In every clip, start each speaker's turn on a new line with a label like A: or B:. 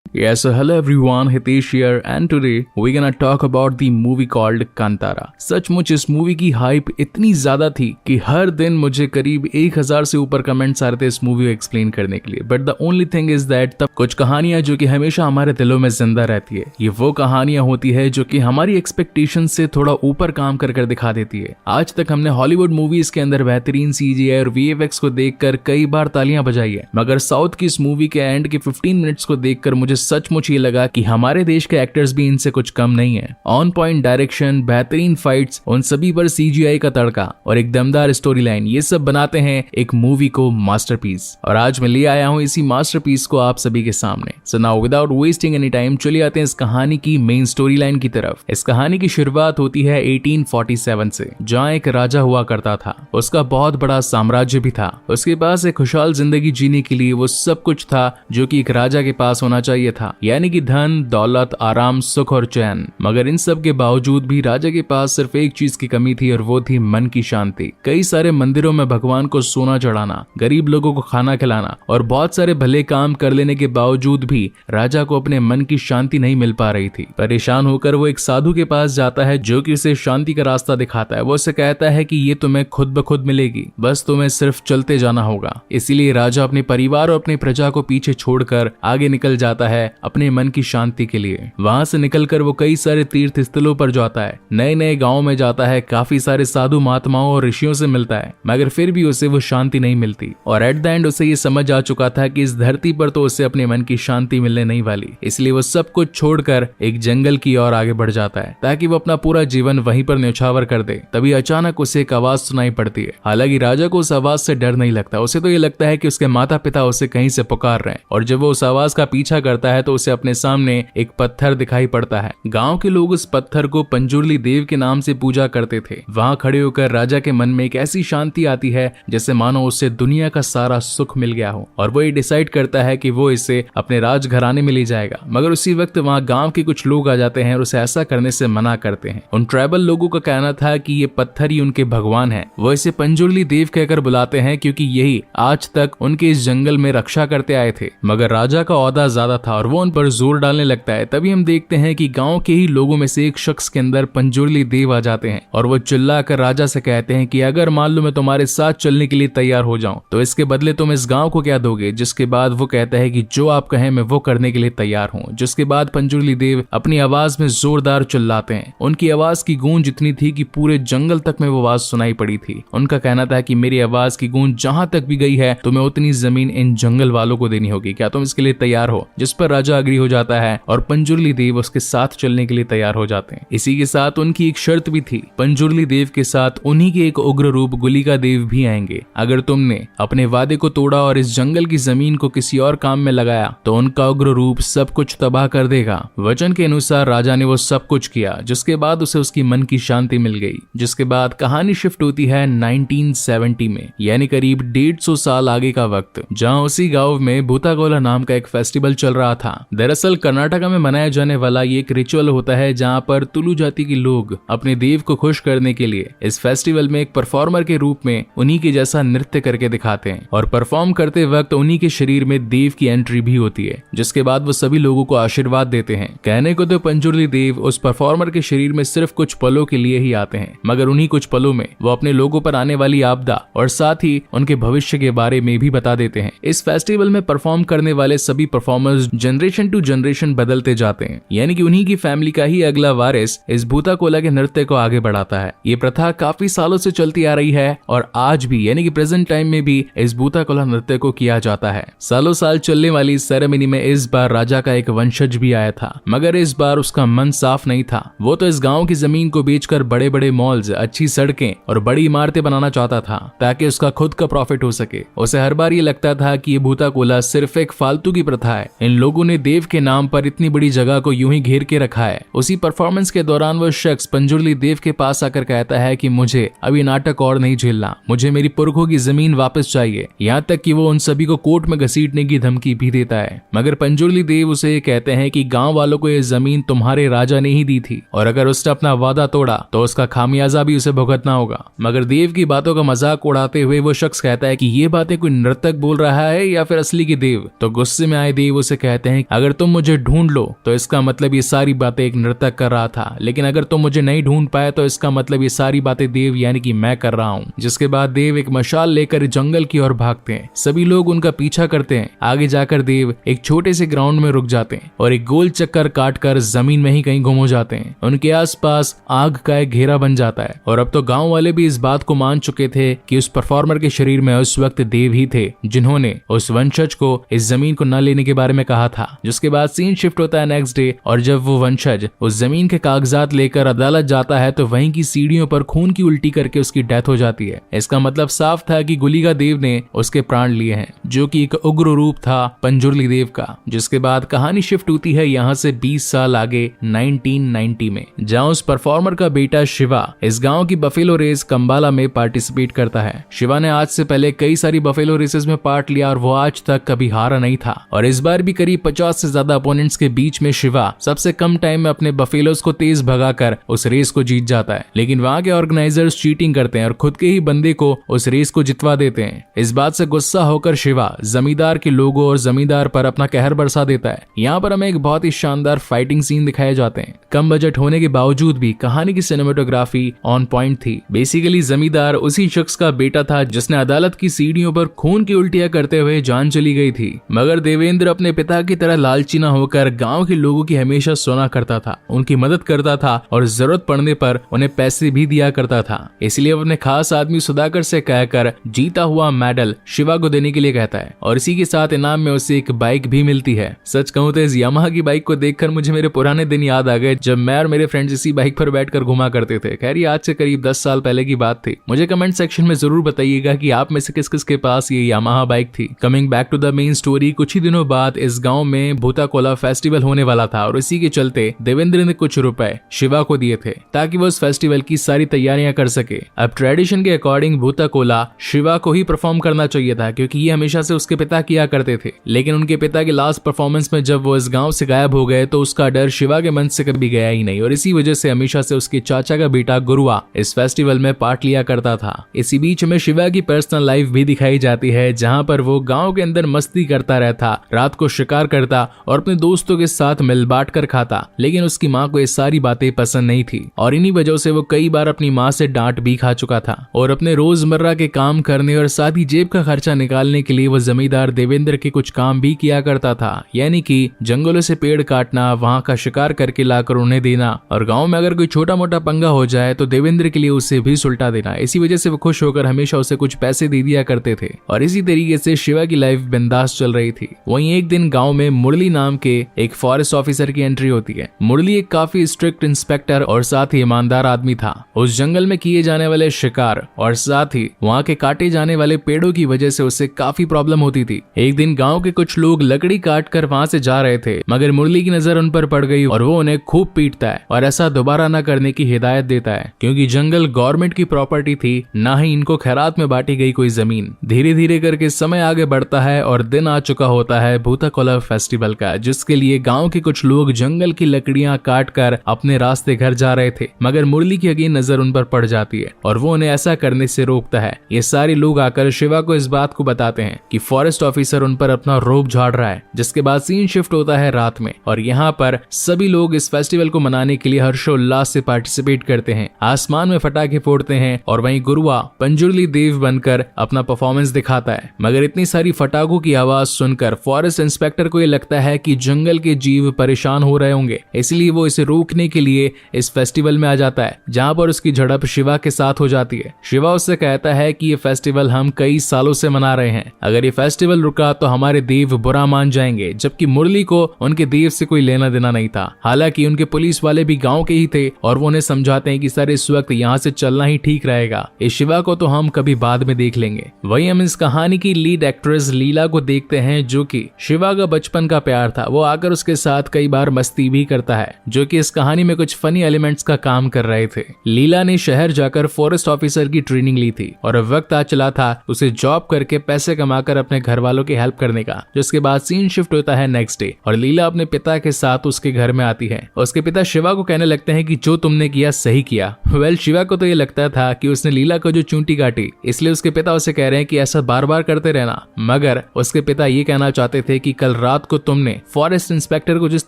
A: Yes, so hello everyone, Hitesh here and today we're gonna talk about the movie called Kantara। सचमुच इस movie की hype इतनी ज्यादा थी कि हर दिन मुझे करीब 1000 से ऊपर कमेंट्स आ रहे थे इस मूवी को एक्सप्लेन करने के लिए। But the only thing is that तब कुछ कहानियां जो कि हमेशा हमारे दिलों में जिंदा रहती है, ये वो कहानियां होती है जो कि हमारी एक्सपेक्टेशन से थोड़ा ऊपर काम कर दिखा देती है। आज तक हमने हॉलीवुड मूवीज के अंदर बेहतरीन CGI और VFX को देखकर कई बार तालियां बजाई है, मगर साउथ की इस मूवी के एंड के 15 मिनट्स को देखकर मुझे सचमुच ये लगा कि हमारे देश के एक्टर्स भी इनसे कुछ कम नहीं है। ऑन पॉइंट डायरेक्शन, बेहतरीन फाइट्स, उन सभी पर CGI का तड़का और एक दमदार स्टोरी लाइन, ये सब बनाते हैं एक मूवी को मास्टरपीस। और आज मैं ले आया हूं इसी मास्टरपीस को आप सभी के सामने। So now without wasting any time चलिए आते हैं इस कहानी की मेन स्टोरी लाइन की तरफ। इस कहानी की शुरुआत होती है 1847 से, जहाँ एक राजा हुआ करता था। उसका बहुत बड़ा साम्राज्य भी था। उसके पास एक खुशहाल जिंदगी जीने के लिए वो सब कुछ था जो कि एक राजा के पास होना चाहिए था, यानी कि धन, दौलत, आराम, सुख और चैन। मगर इन सब के बावजूद भी राजा के पास सिर्फ एक चीज की कमी थी और वो थी मन की शांति। कई सारे मंदिरों में भगवान को सोना चढ़ाना, गरीब लोगों को खाना खिलाना और बहुत सारे भले काम कर लेने के बावजूद भी राजा को अपने मन की शांति नहीं मिल पा रही थी। परेशान होकर वो एक साधु के पास जाता है जो कि उसे शांति का रास्ता दिखाता है। वो उसे कहता है कि ये तुम्हें खुद ब खुद मिलेगी, बस तुम्हें सिर्फ चलते जाना होगा। इसीलिए राजा अपने परिवार और अपनी प्रजा को पीछे छोड़कर आगे निकल जाता है अपने मन की शांति के लिए। वहां से निकलकर वो कई सारे तीर्थ स्थलों पर जाता है, नए नए गांवों में जाता है, काफी सारे साधु महात्माओं और ऋषियों से मिलता है, मगर फिर भी उसे वो शांति नहीं मिलती। और एट द एंड उसे ये समझ आ चुका था कि इस धरती पर तो उसे अपने मन की शांति मिलने नहीं वाली। इसलिए वो सब कुछ छोड़कर एक जंगल की ओर आगे बढ़ जाता है ताकि वो अपना पूरा जीवन वहीं पर न्यौछावर कर दे। तभी अचानक उसे एक आवाज सुनाई पड़ती है। हालांकि राजा को उस आवाज से डर नहीं लगता, उसे तो ये लगता है कि उसके माता पिता उसे कहीं से पुकार रहे हैं। और जब वो उस आवाज का पीछा करता है तो उसे अपने सामने एक पत्थर दिखाई पड़ता है। गांव के लोग उस पत्थर को पंजुर्ली देव के नाम से पूजा करते थे। वहां खड़े होकर राजा के मन में एक ऐसी शांति आती है जैसे मानो उससे दुनिया का सारा सुख मिल गया हो, और वो ये डिसाइड करता है कि वो इसे अपने राजघराने में ले जाएगा। मगर उसी वक्त वहां गांव के कुछ लोग आ जाते हैं और उसे ऐसा करने से मना करते हैं। उन ट्राइबल लोगों का कहना था कि ये पत्थर ही उनके भगवान है। वो इसे पंजुर्ली देव कहकर बुलाते हैं क्योंकि यही आज तक उनके इस जंगल में रक्षा करते आए थे। मगर राजा का औहदा ज्यादा था और वो उन पर जोर डालने लगता है। तभी हम देखते हैं कि गांव के ही लोगों में से एक शख्स के अंदर पंजुर्ली देव आ जाते हैं और वो चिल्लाकर राजा से कहते हैं कि अगर मान लो मैं तुम्हारे साथ चलने के लिए तैयार हो जाऊं तो इसके बदले तुम इस गांव को क्या दोगे। जिसके बाद वो कहता है कि जो आप कहें मैं वो करने के लिए तैयार हूं। जिसके बाद पंजुर्ली देव अपनी आवाज में जोरदार चिल्लाते हैं। उनकी आवाज की गूंज इतनी थी कि पूरे जंगल तक में वो आवाज सुनाई पड़ी थी। उनका कहना था कि मेरी आवाज की गूंज जहां तक भी गई है तुम्हें उतनी जमीन इन जंगल वालों को देनी होगी, क्या तुम इसके लिए तैयार हो। जिस पर राजा अग्री हो जाता है और पंजुर्ली देव उसके साथ चलने के लिए तैयार हो जाते हैं। इसी के साथ उनकी एक शर्त भी थी, पंजुर्ली देव के साथ उन्हीं के एक उग्र रूप गुलिका देव भी आएंगे। अगर तुमने अपने वादे को तोड़ा और इस जंगल की जमीन को किसी और काम में लगाया तो उनका उग्र रूप सब कुछ तबाह कर देगा। वचन के अनुसार राजा ने वो सब कुछ किया, जिसके बाद उसे उसकी मन की शांति मिल गई। जिसके बाद कहानी शिफ्ट होती है 1970 में, यानी करीब 150 साल आगे का वक्त, जहाँ उसी गाँव में भूतागोला नाम का एक फेस्टिवल चल रहा था। दरअसल कर्नाटका में मनाया जाने वाला ये एक रिचुअल होता है जहाँ पर तुलु जाति के लोग अपने देव को खुश करने के लिए इस फेस्टिवल में एक परफॉर्मर के रूप में उन्हीं के जैसा नृत्य करके दिखाते हैं। और परफॉर्म करते वक्त उन्हीं के शरीर में देव की एंट्री भी होती है, जिसके बाद वो सभी लोगों को आशीर्वाद देते हैं। कहने को तो पंजुर्ली देव उस परफॉर्मर के शरीर में सिर्फ कुछ पलों के लिए ही आते हैं, मगर उन्हीं कुछ पलों में वो अपने लोगों पर आने वाली आपदा और साथ ही उनके भविष्य के बारे में भी बता देते हैं। इस फेस्टिवल में परफॉर्म करने वाले सभी परफॉर्मर्स जनरेशन टू जनरेशन बदलते जाते हैं, यानी कि उन्हीं की फैमिली का ही अगला वारिस इस भूताकोला के नृत्य को आगे बढ़ाता है। ये प्रथा काफी सालों से चलती आ रही है और आज भी यानी कि प्रेजेंट टाइम में भी इस भूताकोला नृत्य को किया जाता है। सालों साल चलने वाली इस सेरेमनी में इस बार राजा का एक वंशज भी आया था, मगर इस बार उसका मन साफ नहीं था। वो तो इस गाँव की जमीन को बेचकर बड़े बड़े मॉल्स, अच्छी सड़कें और बड़ी इमारतें बनाना चाहता था ताकि उसका खुद का प्रॉफिट हो सके। उसे हर बार ये लगता था कि ये भूताकोला सिर्फ एक फालतू की प्रथा है। इन लोगों ने देव के नाम पर इतनी बड़ी जगह को यूं ही घेर के रखा है। उसी परफॉर्मेंस के दौरान वो शख्स पंजुर्ली देव के पास आकर कहता है कि मुझे अभी नाटक और नहीं झेलना, मुझे मेरी पुरखों की जमीन वापस चाहिए। यहाँ तक कि वो उन सभी को कोर्ट में घसीटने की धमकी भी देता है। मगर पंजुर्ली देव उसे कहते हैं कि गांव वालों को ये जमीन तुम्हारे राजा ने ही दी थी और अगर उसने अपना वादा तोड़ा तो उसका खामियाजा भी उसे भुगतना होगा। मगर देव की बातों का मजाक उड़ाते हुए वो शख्स कहता है कि ये बातें कोई नर्तक बोल रहा है या फिर असली की देव। तो गुस्से में आए देव उसे कहते हैं अगर तुम मुझे ढूंढ लो तो इसका मतलब ये सारी बातें एक नर्तक कर रहा था, लेकिन अगर तुम मुझे नहीं ढूंढ पाए तो इसका मतलब ये सारी बातें देव यानी कि मैं कर रहा हूँ। जिसके बाद देव एक मशाल लेकर जंगल की ओर भागते हैं। सभी लोग उनका पीछा करते हैं। आगे जाकर देव एक छोटे से ग्राउंड में रुक जाते हैं और एक गोल चक्कर काटकर जमीन में ही कहीं गुम हो जाते हैं। उनके आसपास आग का एक घेरा बन जाता है और अब तो गांव वाले भी इस बात को मान चुके थे कि उस परफॉर्मर के शरीर में उस वक्त देव ही थे जिन्होंने उस वंशज को इस जमीन को न लेने के बारे में कहा था। जिसके बाद सीन शिफ्ट होता है नेक्स्ट डे और जब वो वंशज उस जमीन के कागजात लेकर अदालत जाता है तो वहीं की सीढ़ियों पर खून की उल्टी करके उसकी डेथ हो जाती है। इसका मतलब साफ था कि गुलिका देव ने उसके प्राण लिए हैं, जो कि एक उग्र रूप था पंजुर्ली देव का। जिसके बाद कहानी शिफ्ट होती है यहाँ से 20 साल आगे 1990 में, जहाँ उस परफॉर्मर का बेटा शिवा इस गांव की बफेलो रेस कंबाला में पार्टिसिपेट करता है। शिवा ने आज से पहले कई सारी बफेलो रेसेस में पार्ट लिया और वो आज तक कभी हारा नहीं था और इस बार भी करीब 50 से ज्यादा अपोनेंट्स के बीच में शिवा सबसे कम टाइम में अपने बफेलोस को तेज भगाकर उस रेस को जीत जाता है। लेकिन वहाँ के ऑर्गेनाइजर्स चीटिंग करते हैं और खुद के ही बंदे को उस रेस को जितवा देते हैं। इस बात से गुस्सा होकर शिवा जमींदार के लोगों और जमींदार पर अपना कहर बरसा देता है। यहाँ पर हमें एक बहुत ही शानदार फाइटिंग सीन दिखाए जाते हैं। कम बजट होने के बावजूद भी कहानी की सिनेमेटोग्राफी ऑन पॉइंट थी। बेसिकली जमींदार उसी शख्स का बेटा था जिसने अदालत की सीढ़ियों पर खून की उल्टियां करते हुए जान चली गई थी। मगर देवेंद्र अपने पिता की तरह लालची न होकर गांव के लोगों की हमेशा सुना करता था, उनकी मदद करता था और जरूरत पड़ने पर उन्हें पैसे भी दिया करता था। इसलिए अपने खास आदमी सुधाकर से कहकर जीता हुआ मेडल शिवा को देने के लिए कहता है और इसी के साथ इनाम में उसे एक बाइक भी मिलती है। सच कहूं तो इस यामाहा की बाइक को देखकर मुझे मेरे पुराने दिन याद आ गए जब मैं और मेरे फ्रेंड्स इसी बाइक पर बैठकर घुमा करते थे। खैर ये आज से करीब 10 साल पहले की बात थी। मुझे कमेंट सेक्शन में जरूर बताइएगा कि आप में से किस किस के पास ये यामाहा बाइक थी। Coming back to the main story, कुछ ही दिनों बाद इस गांव में भूताकोला फेस्टिवल होने वाला था और इसी के चलते देवेंद्र ने कुछ रुपए शिवा को दिए थे ताकि वो इस फेस्टिवल की सारी तैयारियां कर सके। अब ट्रेडिशन के अकॉर्डिंग भूताकोला शिवा को ही परफॉर्म करना चाहिए था क्योंकि ये हमेशा से उसके पिता किया करते थे। लेकिन उनके पिता के लास्ट परफॉर्मेंस में जब वो इस गांव से गायब हो गए तो उसका डर शिवा के मन से कभी गया ही नहीं और इसी वजह से हमेशा से उसके चाचा का बेटा गुरुआ इस फेस्टिवल में पार्ट लिया करता था। इसी बीच में शिवा की पर्सनल लाइफ भी दिखाई जाती है जहां पर वो गांव के अंदर मस्ती करता रहता, रात को शिकार करता और अपने दोस्तों के साथ मिल बांट कर खाता। लेकिन उसकी माँ को ये सारी बातें पसंद नहीं थी और इन्हीं वजह से वो कई बार अपनी माँ से डांट भी खा चुका था और अपने रोजमर्रा के काम करने और साथ ही जेब का खर्चा निकालने के लिए वो जमींदार देवेंद्र के कुछ काम भी किया करता था, यानी कि जंगलों से पेड़ काटना, वहाँ का शिकार करके लाकर उन्हें देना और गाँव में अगर कोई छोटा मोटा पंगा हो जाए तो देवेंद्र के लिए उसे भी सुलटा देना। इसी वजह से वो खुश होकर हमेशा उसे कुछ पैसे दे दिया करते थे और इसी तरीके से शिवा की लाइफ बिंदास चल रही थी। वहीं एक दिन गांव में मुरली नाम के एक फॉरेस्ट ऑफिसर की एंट्री होती है। मुरली एक काफी स्ट्रिक्ट इंस्पेक्टर और साथ ही ईमानदार आदमी था। उस जंगल में किए जाने वाले शिकार और साथ ही वहाँ के काटे जाने वाले पेड़ों की वजह से उसे काफी प्रॉब्लम होती थी। एक दिन गाँव के कुछ लोग लकड़ी काट कर वहाँ से जा रहे थे मगर मुरली की नजर उन पर पड़ गई और वो उन्हें खूब पीटता है और ऐसा दोबारा न करने की हिदायत देता है क्योंकि जंगल गवर्नमेंट की प्रॉपर्टी थी, ना ही इनको खैरात में बांटी गई कोई जमीन। धीरे धीरे करके समय आगे बढ़ता है और दिन आ चुका होता है भूताकोला फेस्टिवल का, जिसके लिए गांव के कुछ लोग जंगल की लकड़ियां काट कर अपने रास्ते घर जा रहे थे मगर मुरली की अगेन नजर उन पर पड़ जाती है और वो उन्हें ऐसा करने से रोकता है। ये सारे लोग आकर शिवा को इस बात को बताते हैं कि फॉरेस्ट ऑफिसर उन पर अपना रोब झाड़ रहा है। जिसके बाद सीन शिफ्ट होता है रात में और यहाँ पर सभी लोग इस फेस्टिवल को मनाने के लिए हर्षोल्लास से पार्टिसिपेट करते हैं, आसमान में फटाखे फोड़ते हैं और वहीं गुरुआ पंजुर्ली देव बनकर अपना परफॉर्मेंस दिखाता है। मगर इतनी सारी फटाकों की आवाज सुनकर फॉरेस्ट इंस्पेक्टर को ये लगता है कि जंगल के जीव परेशान हो रहे होंगे, इसलिए वो इसे रोकने के लिए इस फेस्टिवल में आ जाता है जहाँ पर उसकी झड़प शिवा के साथ हो जाती है। शिवा उससे कहता है कि ये फेस्टिवल हम कई सालों से मना रहे हैं, अगर ये फेस्टिवल रुका तो हमारे देव बुरा मान जाएंगे, जबकि मुरली को उनके देव से कोई लेना देना नहीं था। हालांकि उनके पुलिस वाले भी गांव के ही थे और वो उन्हें समझाते हैं कि सर इस वक्त यहाँ से चलना ही ठीक रहेगा, इस शिवा को तो हम कभी बाद में देख लेंगे। वहीं हम इस कहानी की लीड एक्ट्रेस लीला को देखते हैं जो कि शिवा का बचपन का प्यार था। वो आकर उसके साथ कई बार मस्ती भी करता है जो कि इस कहानी में कुछ फनी एलिमेंट्स का काम कर रहे थे। लीला ने शहर जाकर फॉरेस्ट ऑफिसर की ट्रेनिंग ली थी और अब वक्त आ चला था उसे जॉब करके पैसे कमाकर अपने घर वालों की हेल्प करने का। जिसके बाद सीन शिफ्ट होता है नेक्स्ट डे और लीला अपने पिता के साथ उसके घर में आती है। उसके पिता शिवा को कहने लगते हैं कि जो तुमने किया सही किया। वेल शिवा को तो ये लगता था कि उसने लीला को जो चूंटी काटी, इसलिए उसके पिता उसे कह रहे हैं कि ऐसा बार बार करते रहना। मगर उसके पिता ये कहना चाहते थे कि कल रात को तुमने फॉरेस्ट इंस्पेक्टर को जिस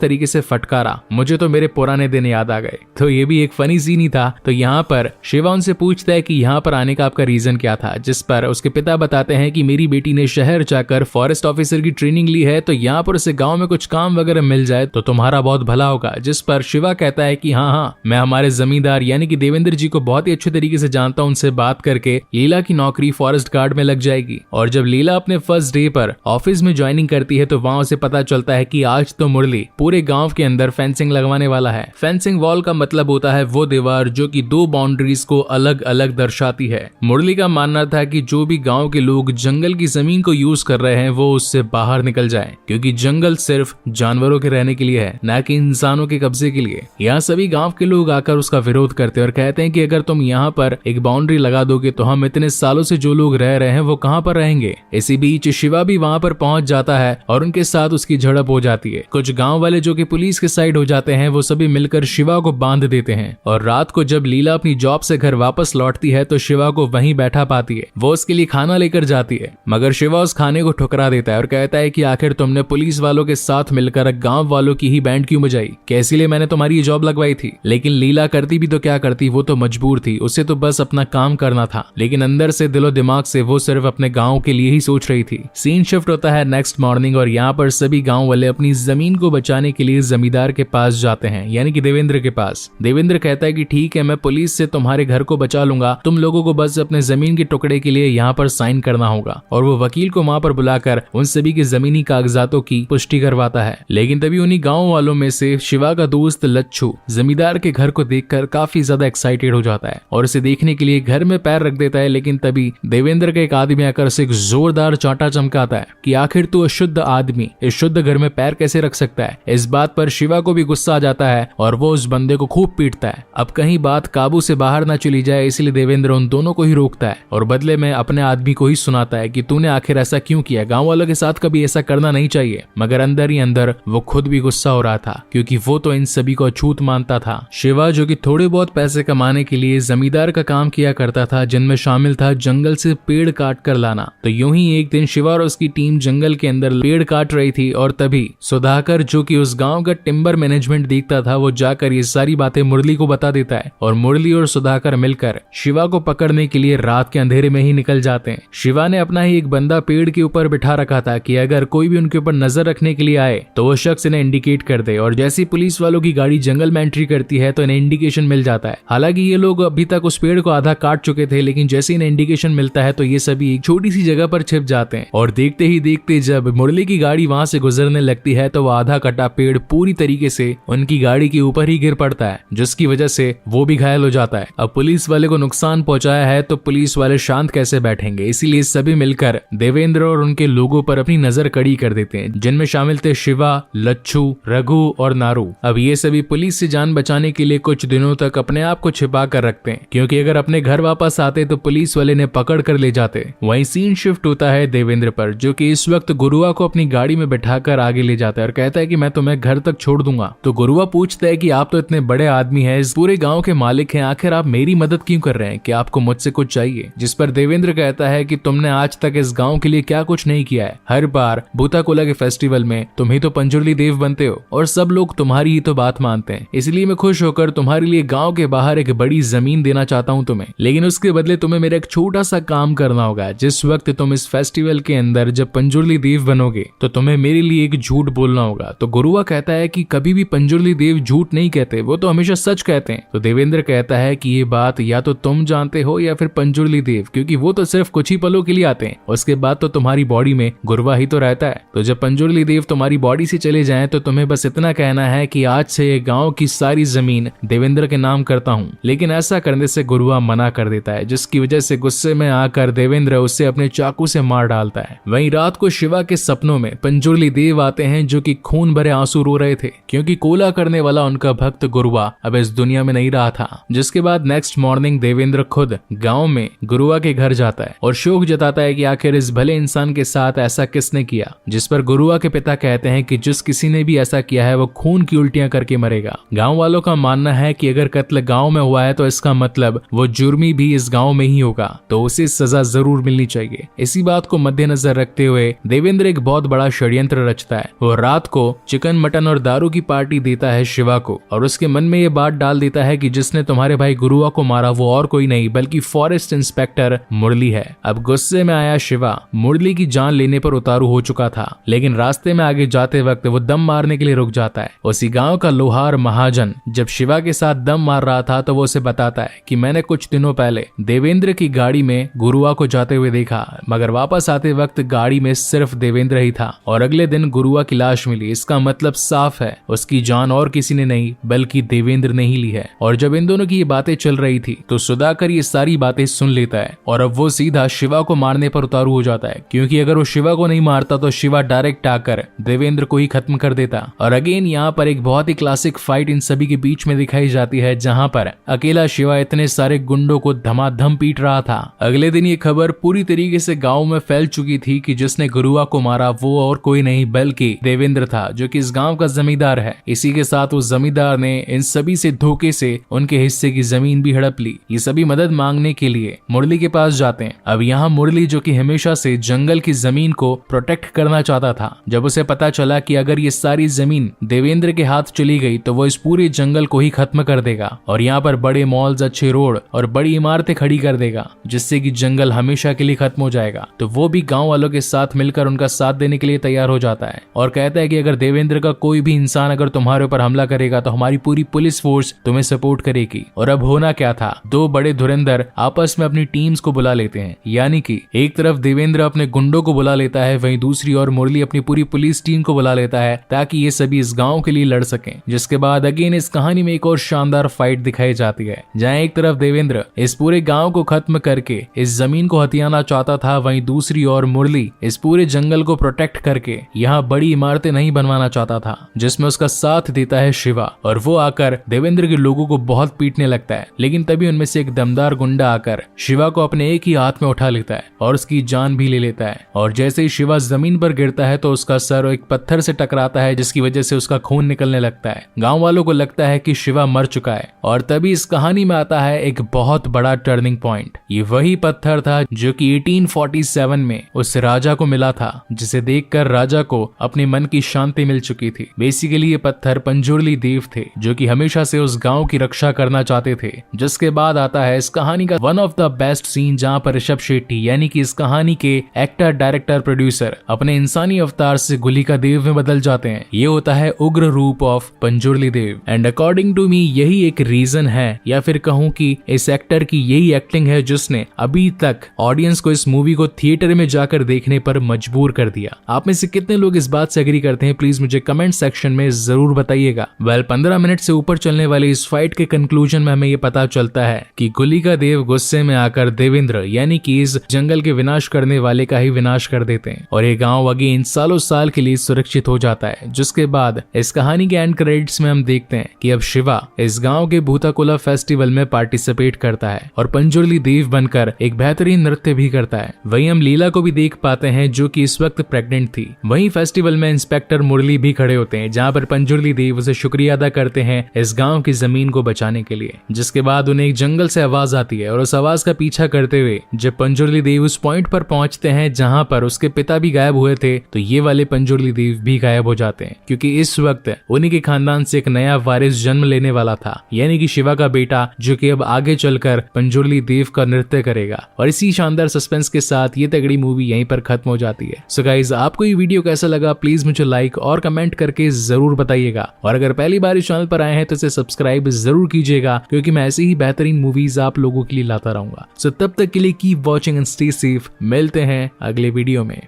A: तरीके से फटकारा, मुझे तो मेरे पुराने दिन याद आ गए। तो ये भी एक फनी सीन ही था। तो यहाँ पर शिवा उनसे पूछता है कि यहाँ पर आने का आपका रीजन क्या था, जिस पर उसके पिता बताते हैं कि मेरी बेटी ने शहर जाकर फॉरेस्ट ऑफिसर की ट्रेनिंग ली है, तो यहाँ पर उसे गाँव में कुछ काम वगैरह मिल जाए तो तुम्हारा बहुत भला होगा। जिस पर शिवा कहता है कि हाँ, मैं हमारे जमींदार यानी कि देवेंद्र जी को बहुत ही अच्छे तरीके से जानता हूँ, उनसे बात करके लीला की नौकरी फॉरेस्ट गार्ड में लग जाएगी। और जब लीला अपने फर्स्ट डे पर ऑफिस में ज्वाइनिंग करती है तो वहाँ उसे पता चलता है कि आज तो मुरली पूरे गांव के अंदर फेंसिंग लगवाने वाला है। फेंसिंग वॉल का मतलब होता है वो दीवार जो कि दो बाउंड्रीज को अलग अलग दर्शाती है। मुरली का मानना था कि जो भी गांव के लोग जंगल की जमीन को यूज कर रहे हैं वो उससे बाहर निकल जाएं, क्योंकि जंगल सिर्फ जानवरों के रहने के लिए है, न कि इंसानों के कब्जे के लिए। यहाँ सभी गांव के लोग आकर उसका विरोध करते हैं और कहते हैं कि अगर तुम यहाँ पर एक बाउंड्री लगा दोगे तो हम इतने सालों से जो लोग रह रहे हैं वो कहाँ पर रहेंगे। इसी बीच शिवा भी वहाँ पर पहुंच जाता है और उनके साथ उसकी झड़प हो जाती है। कुछ गांव वाले जो कि पुलिस के साइड हो जाते हैं वो सभी मिलकर शिवा को बांध देते हैं। और रात को जब लीला अपनी जॉब से घर वापस लौटती है तो शिवा को वहीं बैठा पाती है। वो उसके लिए खाना लेकर जाती है, मगर शिवा उस खाने को ठुकरा देता है और कहता है कि आखिर तुमने पुलिस वालों के साथ मिलकर गांव वालों की ही बैंड क्यों बजाई, कैसे लिए मैंने तुम्हारी ये जॉब लगवाई थी। लेकिन लीला करती भी तो क्या करती, वो तो मजबूर थी, उसे तो बस अपना काम करना था, लेकिन अंदर से दिलो दिमाग से वो सिर्फ अपने गाँव के लिए ही सोच रही थी। सीन शिफ्ट होता है नेक्स्ट मॉर्निंग और यहाँ पर सभी गांव वाले अपनी जमीन को बचाने के लिए जमींदार के पास जाते हैं, यानी कि देवेंद्र के पास। देवेंद्र कहता है कि ठीक है, मैं पुलिस से तुम्हारे घर को बचा लूंगा, तुम लोगों को बस अपने जमीन के टुकड़े के लिए यहाँ पर साइन करना होगा। और वो वकील को वहां पर बुलाकर उन सभी के जमीनी कागजातों की पुष्टि करवाता है। लेकिन तभी उन्हीं गाँव वालों में से शिवा का दोस्त लच्छू जमींदार के घर को देखकर काफी ज्यादा एक्साइटेड हो जाता है और उसे देखने के लिए घर में पैर रख देता है। लेकिन तभी देवेंद्र का एक आदमी आकर उसे एक जोरदार चांटा चमकाता है कि आखिर तू अशुद्ध आदमी इस शुद्ध घर में पैर कैसे रख सकता है। इस बात पर शिवा को भी गुस्सा आ जाता है और वो उस बंदे को खूब पीटता है। अब कहीं बात काबू से बाहर ना चली जाए इसलिए देवेंद्र उन दोनों को ही रोकता है और बदले में अपने आदमी को ही सुनाता है कि तूने आखिर ऐसा क्यों किया, गांव वालों के साथ कभी ऐसा करना नहीं चाहिए। मगर अंदर ही अंदर वो खुद भी गुस्सा हो रहा था, क्योंकि वो तो इन सभी को अछूत मानता था। शिवा जो कि थोड़े बहुत पैसे कमाने के लिए जमींदार का काम किया करता था, जिनमें शामिल था जंगल से पेड़ काट कर लाना। तो यूं ही एक दिन शिवा और उसकी टीम जंगल के अंदर पेड़ काट रही थी और तभी सुधाकर जो कि उस गांव का टिम्बर मैनेजमेंट देखता था, वो जाकर ये सारी बातें मुरली को बता देता है और मुरली और सुधाकर मिलकर शिवा को पकड़ने के लिए रात के अंधेरे में ही निकल जाते हैं। शिवा ने अपना ही एक बंदा पेड़ के ऊपर बिठा रखा था कि अगर कोई भी उनके ऊपर नजर रखने के लिए आए तो वो शख्स इन्हें इंडिकेट कर दे। और जैसी पुलिस वालों की गाड़ी जंगल में एंट्री करती है तो इन्हें इंडिकेशन मिल जाता है। हालांकि ये लोग अभी तक उस पेड़ को आधा काट चुके थे, लेकिन जैसे इन्हें इंडिकेशन मिलता है तो ये सभी एक छोटी सी जगह पर छिप जाते हैं। और देखते ही देखते जब मुरली की गाड़ी वहां से गुजरने लगती है तो वो आधा कटा पेड़ पूरी तरीके से उनकी गाड़ी के ऊपर ही गिर पड़ता है, जिसकी वजह से वो भी घायल हो जाता है। अब पुलिस वाले को नुकसान पहुंचाया है तो पुलिस वाले शांत कैसे बैठेंगे, इसीलिए सभी मिलकर देवेंद्र और उनके लोगों पर अपनी नजर कड़ी कर देते हैं, जिनमें शामिल थे शिवा, लच्छू, रघु और नारू। अब ये सभी पुलिस से जान बचाने के लिए कुछ दिनों तक अपने आप को छिपा कर रखते हैं, क्योंकि अगर अपने घर वापस आते तो पुलिस वाले ने पकड़ कर ले जाते। वहीं सीन शिफ्ट होता है देवेंद्र पर, जो कि इस वक्त गुरुआ को अपनी गाड़ी में बैठाकर आगे ले जाता है और कहता है कि मैं तुम्हें घर तक छोड़ दूंगा। तो गुरुआ पूछता है कि आप तो इतने बड़े आदमी हैं, इस पूरे गांव के मालिक हैं, आखिर आप मेरी मदद क्यों कर रहे हैं, कि आपको मुझसे कुछ चाहिए। जिस पर देवेंद्र कहता है कि तुमने आज तक इस गांव के लिए क्या कुछ नहीं किया है, हर बार भूताकोला के फेस्टिवल में तुम ही तो पंजुर्ली देव बनते हो और सब लोग तुम्हारी ही तो बात मानते हैं, इसलिए मैं खुश होकर तुम्हारे लिए गांव के बाहर एक बड़ी जमीन देना चाहता हूं तुम्हें, लेकिन उसके बदले तुम्हें मेरा एक छोटा सा काम करना होगा। जिस वक्त तुम इस फेस्टिवल के अंदर जब पंजुर्ली देव बनोगे तो तुम्हें मेरे लिए एक झूठ बोलना होगा। तो गुरुआ कहता है कि कभी भी पंजुर्ली देव झूठ नहीं कहते, वो तो हमेशा सच कहते हैं। तो देवेंद्र कहता है कि ये बात या तो तुम जानते हो या फिर पंजुर्ली देव, क्योंकि वो तो सिर्फ कुछ ही पलों के लिए आते हैं, उसके बाद तो तुम्हारी बॉडी में गुरुआ ही तो रहता है। तो जब पंजुर्ली देव तुम्हारी बॉडी से चले जाएं तो तुम्हें बस इतना कहना है कि आज से ये गांव की सारी जमीन देवेंद्र के नाम करता हूँ। लेकिन ऐसा करने से गुरुआ मना कर देता है, जिसकी वजह से गुस्से में आकर देवेंद्र उसे अपने चाकू से मार डालता है। वहीं रात को शिवा के सपनों में पंजुर्ली देव आते हैं, जो कि खून भरे आंसू रो रहे थे, क्योंकि कोला करने वाला उनका भक्त गुरुआ अब इस दुनिया में नहीं रहा था। जिसके बाद नेक्स्ट मॉर्निंग देवेंद्र खुद गांव में गुरुआ के घर जाता है और शोक जताता है कि आखिर इस भले इंसान के साथ ऐसा किसने किया। जिस पर गुरुआ के पिता कहते हैं कि जिस किसी ने भी ऐसा किया है वो खून की उल्टियां करके मरेगा। गांव वालों का मानना है कि अगर कत्ल गांव में हुआ है तो इसका मतलब वो जुर्मी भी इस गांव में ही होगा, तो उसे सजा जरूर मिलनी चाहिए। इसी बात को मद्देनजर रखते हुए देवेंद्र एक बहुत बड़ा षड्यंत्र रचता है। वो रात को चिकन मटन और दारू की पार्टी देता है शिवा को और उसके मन में ये बात डाल देता है कि जिसने तुम्हारे भाई गुरुआ को मारा वो और कोई नहीं बल्कि फॉरेस्ट इंस्पेक्टर मुरली है। अब गुस्से में आया शिवा मुरली की जान लेने पर उतारू हो चुका था, लेकिन रास्ते में आगे जाते वक्त वो दम मारने के लिए रुक जाता है। उसी गांव का लोहार महाजन जब शिवा के साथ दम मार रहा था तो वो उसे बताता है कि मैंने कुछ दिनों पहले देवेंद्र की गाड़ी में गुरुआ को जाते हुए देखा, मगर वापस आते वक्त गाड़ी में सिर्फ देवेंद्र ही था और अगले दिन गुरुआ की लाश मिली। इसका मतलब साफ है उसकी जान और किसी ने नहीं बल्कि देवेंद्र ने ही ली है। और जब इन दोनों की ये बातें चल रही थी तो सुधाकर ये सारी बातें सुन लेता है और अब वो सीधा शिवा को मारने पर उतारू हो जाता है, क्योंकि अगर वो शिवा को नहीं मारता तो शिवा डायरेक्ट आकर देवेंद्र को ही खत्म कर देता। और अगेन यहाँ पर एक बहुत ही क्लासिक फाइट इन सभी के बीच में दिखाई जाती है, जहाँ पर अकेला शिवा इतने सारे गुंडों को धमाधम पीट रहा था। अगले दिन ये खबर पूरी तरीके से गांव में फैल चुकी थी कि जिसने गुरुआ को मारा वो और कोई नहीं बल्कि देवेंद्र था, जो कि इस गांव का जमींदार है। इसी के साथ उस जमींदार ने इन सभी से धोखे से उनके हिस्से की जमीन भी हड़प ली। ये सभी मदद मांगने के लिए मुरली के पास जाते हैं। अब यहाँ मुरली जो कि हमेशा से जंगल की जमीन को प्रोटेक्ट करना चाहता था, जब उसे पता चला कि अगर ये सारी जमीन देवेंद्र के हाथ चली गई तो वो इस पूरे जंगल को ही खत्म कर देगा और यहाँ पर बड़े मॉल्स, अच्छे रोड और बड़ी इमारतें खड़ी कर देगा, जिससे कि जंगल हमेशा के लिए खत्म हो जाएगा। तो वो भी गांव वालों के साथ मिलकर उनका साथ देने के लिए तैयार हो जाता है और कहता है कि अगर देवेंद्र का कोई भी इंसान अगर तुम्हारे ऊपर हमला करेगा तो हमारी पूरी पुलिस फोर्स तुम्हें सपोर्ट करेगी। और अब होना क्या था, दो बड़े धुरंधर आपस में अपनी टीम्स को बुला लेते हैं, यानी कि एक तरफ देवेंद्र अपने गुंडों को बुला लेता है, वहीं दूसरी ओर मुरली अपनी पूरी पुलिस टीम को बुला लेता है ताकि ये सभी इस गांव के लिए लड़ सकें। जिसके बाद अगेन इस कहानी में एक और शानदार फाइट दिखाई जाती है, जहां एक तरफ देवेंद्र इस पूरे गांव को खत्म करके इस जमीन को हथियाना चाहता था, वहीं दूसरी ओर मुरली इस पूरे जंगल को प्रोटेक्ट करके यहाँ बड़ी इमारतें नहीं बनवाना चाहता था, जिसमें उसका साथ देता है शिवा। और वो आकर देवेंद्र के लोगों को बहुत पीटने लगता है, लेकिन तभी उनमें से एक दमदार गुंडा आकर शिवा को अपने एक ही हाथ में उठा लेता है और उसकी जान भी ले लेता है। और जैसे ही शिवा जमीन पर गिरता है तो उसका सर एक पत्थर से टकराता है, जिसकी वजह से उसका खून निकलने लगता है। गांव वालों को लगता है कि शिवा मर चुका है और तभी इस कहानी में आता है एक बहुत बड़ा टर्निंग पॉइंट। ये वही पत्थर था जो कि 1847 में उस राजा को मिला था, जिसे देखकर राजा को अपने मन की शांति मिल चुकी थी। बेसिकली ये पत्थर पंजुर्ली देव थे, जो कि हमेशा से उस गांव की रक्षा करना चाहते थे। जिसके बाद आता है इस कहानी का one of the best scene, जहां पर ऋषभ शेट्टी यानी कि इस कहानी के एक्टर, डायरेक्टर, प्रोड्यूसर अपने इंसानी अवतार से गुलिका देव में बदल जाते हैं। ये होता है उग्र रूप of Panjurli Dev. And according to me यही एक रीजन है, या फिर कहूं कि इस एक्टर की यही एक्टिंग है जिसने अभी तक ऑडियंस को इस मूवी को थिएटर में जाकर देखने पर मजबूर कर दिया। आप में से कितने लोग इस बात से एग्री करते हैं, प्लीज मुझे कमेंट सेक्शन में जरूर बताइएगा। 15 मिनट से ऊपर चलने वाली इस फाइट के कंक्लूजन में हमें ये पता चलता है कि गुलिका देव गुस्से में आकर देवेंद्र यानी कि इस जंगल के विनाश करने वाले का ही विनाश कर देते हैं और ये गांव अगेन सालों साल के लिए सुरक्षित हो जाता है। जिसके बाद इस कहानी के एंड क्रेडिट्स में हम देखते हैं कि अब शिवा इस गांव के भूताकुला फेस्टिवल में पार्टिसिपेट करता है और पंजुर्ली देव बनकर एक बेहतरीन नृत्य भी करता है। वहीं हम लीला को भी देख पाते हैं जो कि इस वक्त प्रेग्नेंट थी। वहीं फेस्टिवल में इंस्पेक्टर मुरली भी खड़े होते हैं, जहां पर पंजुर्ली देव उसे शुक्रिया अदा करते हैं इस गांव की जमीन को बचाने के लिए। जिसके बाद उन्हें एक जंगल से आवाज आती है और उस आवाज का पीछा करते हुए जब पंजुर्ली देव उस पॉइंट पर पहुंचते हैं जहां पर उसके पिता भी गायब हुए थे, तो ये वाले पंजुर्ली देव भी गायब हो जाते हैं, क्योंकि इस वक्त उन्हीं के खानदान से एक नया वारिस जन्म लेने वाला था, यानी कि शिवा का बेटा, जो कि अब आगे चलकर पंजुर्ली देव का नृत्य करेगा। और इसी शानदार सस्पेंस के साथ ये तगड़ी मूवी यहीं पर खत्म हो जाती है। सो गाइस, आपको ये वीडियो कैसा लगा प्लीज मुझे लाइक और कमेंट करके जरूर बताइएगा। और अगर पहली बार इस चैनल पर आए हैं तो इसे सब्सक्राइब जरूर कीजिएगा, क्योंकि मैं ऐसी ही बेहतरीन मूवीज आप लोगों के लिए लाता रहूंगा। सो तब तक के लिए keep watching and stay safe. मिलते हैं अगले वीडियो में।